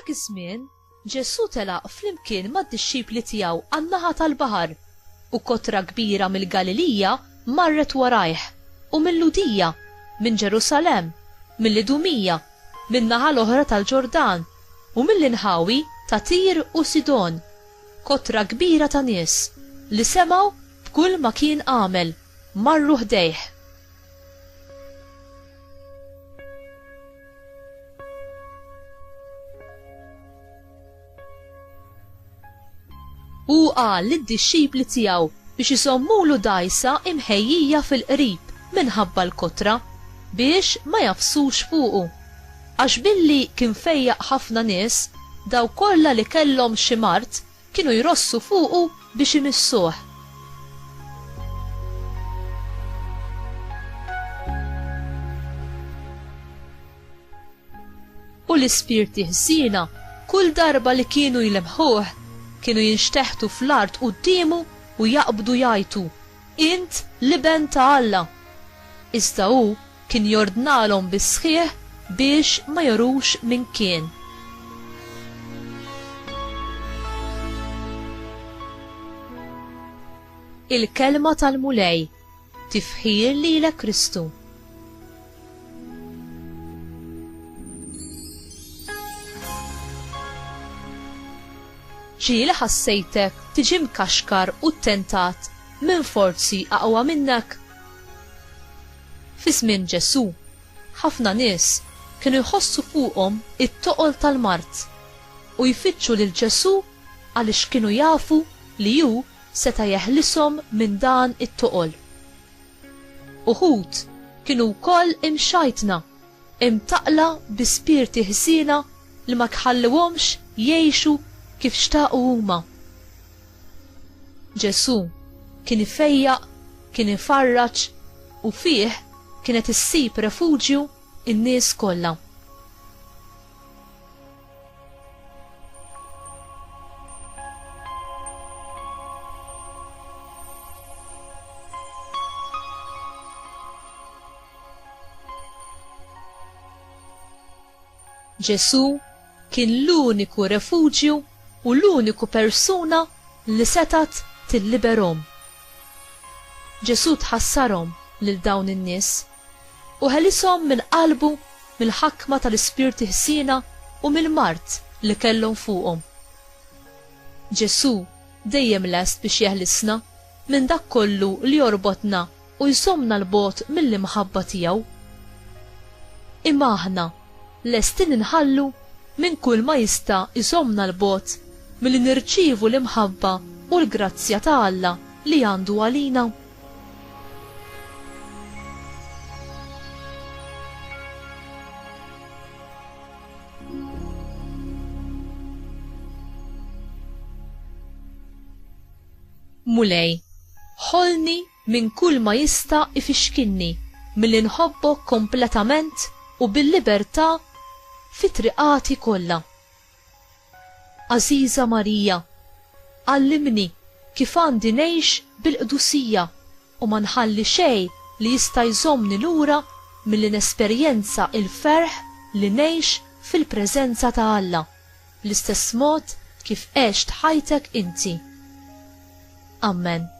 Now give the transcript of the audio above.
F'dak iż-żmien Ġesu telaq flimkien mad-dixxipli tiegħu għan-naħa tal-baħar u kotra kbira mill-Galilija marret warajh u mill-Ludija, minn Ġerusalemm, mill-Idumija, min-naħa l-oħra tal-Ġordan u mill-inħawi ta' Tir u Sidon, kotra kbira ta' nies li semgħu b'kull ma kien għamel marru ħdejh. U qal lid-dixxipli tiegħu biex isommulu dgħajsa imħejjija fil-qrib minħabba l-kotra biex ma jafsux fuqu, għax billi kien fejjaq ħafna nies daw kollha li kellhom xi mart kienu jrossu fuqu biex imissuh. U l-ispirti ħsiena kull darba li kienu jlemħuh kienu jinxteħtu fl-art qudiemu u jaqbdu jgħidu, int liben ta' Alla. Iżda hu kien jordnalhom bis-sħiħ biex ma jorux min kien. Il-kelma tal-mulej tifħir lilek Kristu. Ġieli ħassejtek tiġi mkaxkar u tentat minn forzi aqwa minnek. Fi żmien Ġesu, ħafna nies kienu jħossu fuqhom it-toqol tal-mart u jfittxu lil Ġesu għaliex kienu jafu li hu seta' jeħlishom minn dan it-toqol. Uħud kienu wkoll imxajtna, imtaqla bi spirti ħsiena li ma kħalluhomx jgħixu kif xtaqu huma. Ġesu kien ifejjaq, kien ifarraġ u fih kienet issib refuġju in-nies kollha. Ġesu kien l-uniku refuġju u l-uniku persuna li setat tilliberhom. Ġesu tħassarhom lil dawn in-nies u ħelishom minn qalbu mill-ħakma tal-ispirti ħsiena u mill-mart li kellhom fuqhom. Ġesu dejjem lest biex jeħlisna minn dak kollu li jorbotna u jsomna l-bogħod mill-imħabba tiegħu. Imma aħna lesti ninħallu minn kull ma jista' isomna l-bogħod milli nirċievu l-imħabba u l-grazzja ta' Alla li għandu għalina. Mulej, ħolni minn kull ma jista' ifixkinni milli nħobbok kompletament u bil-libertà fit-triqati kollha. Għażiża Marija, għallimni kif għandi ngħix bil-qdusija u ma nħalli xejn li jista' jżommni lura milli nesperjenza il-ferħ li ngħix fil-preżenza ta' Alla, l-istess mod kif għext ħajtek inti. Amen.